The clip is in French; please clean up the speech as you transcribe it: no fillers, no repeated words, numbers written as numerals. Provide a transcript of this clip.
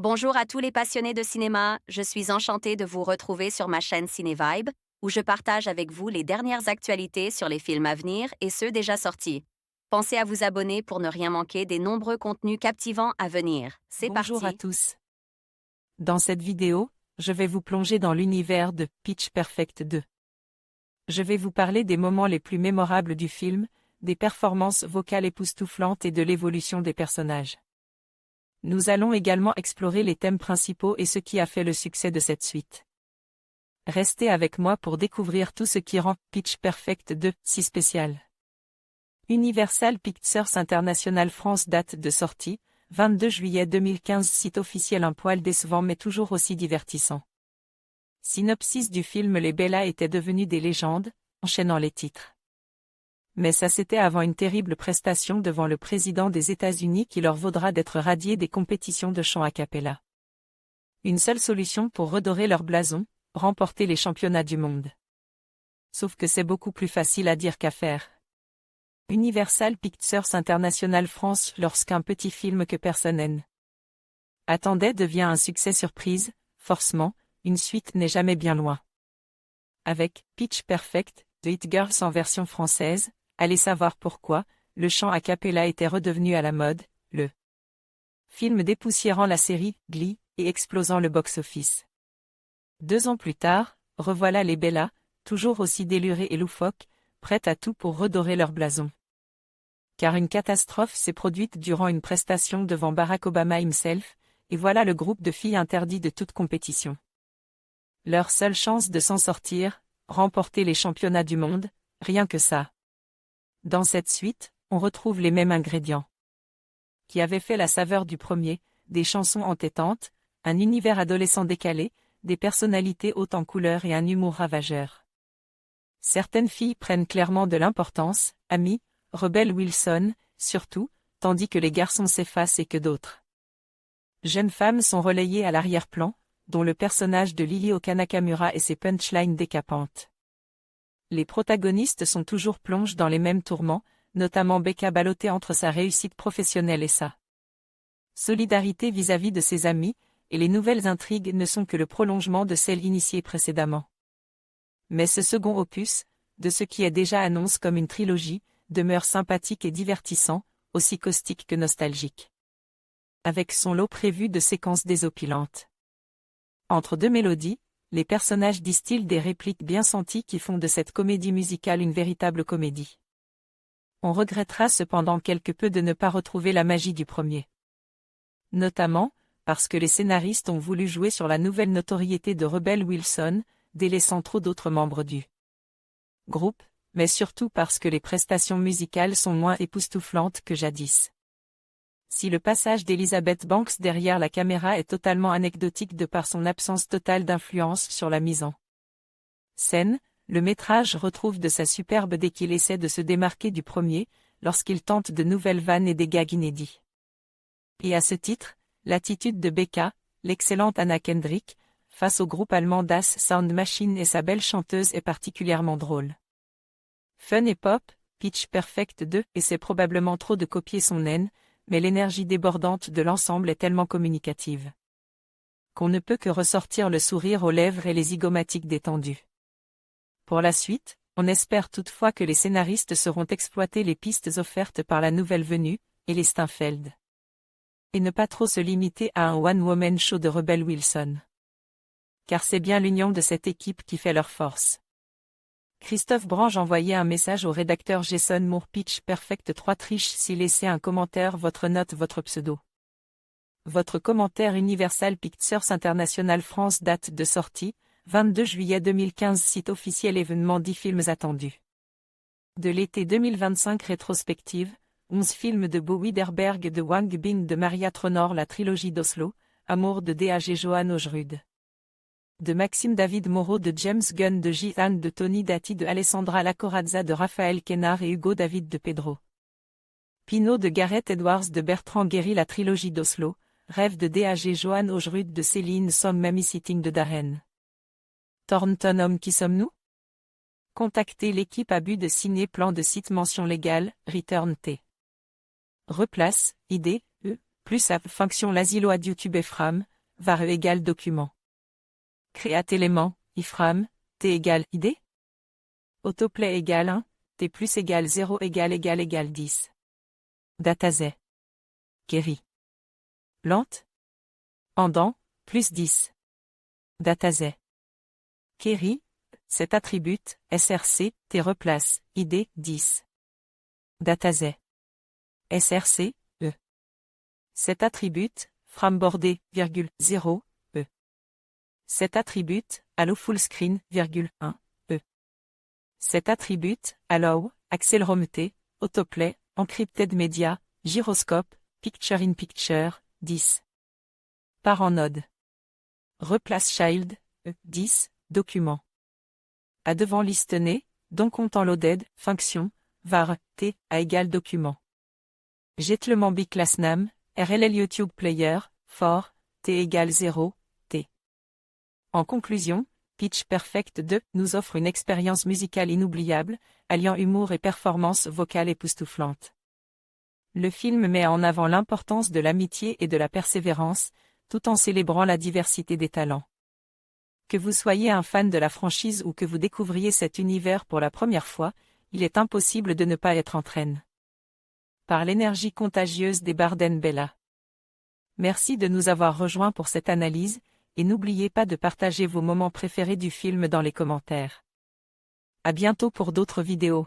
Bonjour à tous les passionnés de cinéma, je suis enchantée de vous retrouver sur ma chaîne CinéVibe, où je partage avec vous les dernières actualités sur les films à venir et ceux déjà sortis. Pensez à vous abonner pour ne rien manquer des nombreux contenus captivants à venir. C'est Bonjour à parti! tous. Dans cette vidéo, je vais vous plonger dans l'univers de Pitch Perfect 2. Je vais vous parler des moments les plus mémorables du film, des performances vocales époustouflantes et de l'évolution des personnages. Nous allons également explorer les thèmes principaux et ce qui a fait le succès de cette suite. Restez avec moi pour découvrir tout ce qui rend Pitch Perfect 2 si spécial. Universal Pictures International France, date de sortie, 22 juillet 2015. Site officiel un poil décevant mais toujours aussi divertissant. Synopsis du film: les Bella étaient devenues des légendes, enchaînant les titres. Mais ça, c'était avant une terrible prestation devant le président des États-Unis qui leur vaudra d'être radiés des compétitions de chant a cappella. Une seule solution pour redorer leur blason: remporter les championnats du monde. Sauf que c'est beaucoup plus facile à dire qu'à faire. Universal Pictures International France, lorsqu'un petit film que personne n'attendait devient un succès surprise, forcément, une suite n'est jamais bien loin. Avec Pitch Perfect, The It Girls en version française, allez savoir pourquoi, le chant a cappella était redevenu à la mode, le film dépoussiérant la série Glee et explosant le box-office. 2 ans plus tard, revoilà les Bella, toujours aussi délurées et loufoques, prêtes à tout pour redorer leur blason. Car une catastrophe s'est produite durant une prestation devant Barack Obama himself, et voilà le groupe de filles interdit de toute compétition. Leur seule chance de s'en sortir: remporter les championnats du monde, rien que ça. Dans cette suite, on retrouve les mêmes ingrédients qui avaient fait la saveur du premier: des chansons entêtantes, un univers adolescent décalé, des personnalités hautes en couleurs et un humour ravageur. Certaines filles prennent clairement de l'importance, Amy, Rebel Wilson, surtout, tandis que les garçons s'effacent et que d'autres jeunes femmes sont relayées à l'arrière-plan, dont le personnage de Lily Nakamura et ses punchlines décapantes. Les protagonistes sont toujours plongés dans les mêmes tourments, notamment Becca ballottée entre sa réussite professionnelle et sa solidarité vis-à-vis de ses amis, et les nouvelles intrigues ne sont que le prolongement de celles initiées précédemment. Mais ce second opus, de ce qui est déjà annonce comme une trilogie, demeure sympathique et divertissant, aussi caustique que nostalgique. Avec son lot prévu de séquences désopilantes. Entre deux mélodies, les personnages distillent des répliques bien senties qui font de cette comédie musicale une véritable comédie. On regrettera cependant quelque peu de ne pas retrouver la magie du premier. Notamment, parce que les scénaristes ont voulu jouer sur la nouvelle notoriété de Rebel Wilson, délaissant trop d'autres membres du groupe, mais surtout parce que les prestations musicales sont moins époustouflantes que jadis. Si le passage d'Elizabeth Banks derrière la caméra est totalement anecdotique de par son absence totale d'influence sur la mise en scène, le métrage retrouve de sa superbe dès qu'il essaie de se démarquer du premier, lorsqu'il tente de nouvelles vannes et des gags inédits. Et à ce titre, l'attitude de Becca, l'excellente Anna Kendrick, face au groupe allemand Das Sound Machine et sa belle chanteuse est particulièrement drôle. Fun et pop, Pitch Perfect 2, et c'est probablement trop de copier son haine, mais l'énergie débordante de l'ensemble est tellement communicative qu'on ne peut que ressortir le sourire aux lèvres et les zygomatiques détendues. Pour la suite, on espère toutefois que les scénaristes sauront exploiter les pistes offertes par la nouvelle venue, Ellie Steinfeld. Et ne pas trop se limiter à un one-woman show de Rebel Wilson. Car c'est bien l'union de cette équipe qui fait leur force. Christophe Brange envoyait un message au rédacteur Jason Moore: Pitch Perfect 3 triche si laissez un commentaire, votre note, votre pseudo. Votre commentaire. Universal Pictures International France, date de sortie, 22 juillet 2015. Site officiel événement 10 films attendus. De l'été 2025. Rétrospective, 11 films de Bo Widerberg, de Wang Bing, de Maria Tronor, la trilogie d'Oslo, Amour de D.A.G. Johan Ojrud. De Maxime David Moreau, de James Gunn, de J.An, de Tony Dati, de Alessandra Lacorazza, de Raphaël Quenard et Hugo David, de Pedro Pino, de Gareth Edwards, de Bertrand Guéry, la trilogie d'Oslo, Rêve de D.A.G. Johan Ojrud, de Céline Somme, Mamie Sitting, de Darren Thornton. Homme, qui sommes-nous? Contactez l'équipe à but de signer plan de site mention légale, Return T. Replace, idée, plus app fonction l'asilo ad YouTube Ephraim, var égale document. Create élément, iframe, t égale id. Autoplay égale 1, t plus égale 0 égale 10. Dataset. Query. Lente. Pendant, plus 10. Dataset. Query, cet attribut, src, t replace, id, 10. Dataset. src, e. Cet attribut, frameboardé, 0, e. Cet attribut, allow full screen, 1, e. Cet attribut, allow, accelerometer, autoplay, encrypted media, gyroscope, picture in picture, 10. Parent node. Replace child, 10, document. À devant listener, donc content loaded, fonction, var, t, à égal document. Jetlement biclass name, RLL YouTube player, for, t égale 0, t. En conclusion, Pitch Perfect 2 nous offre une expérience musicale inoubliable, alliant humour et performance vocale époustouflante. Le film met en avant l'importance de l'amitié et de la persévérance, tout en célébrant la diversité des talents. Que vous soyez un fan de la franchise ou que vous découvriez cet univers pour la première fois, il est impossible de ne pas être en traîne. Par l'énergie contagieuse des Barden Bella. Merci de nous avoir rejoints pour cette analyse, et n'oubliez pas de partager vos moments préférés du film dans les commentaires. À bientôt pour d'autres vidéos.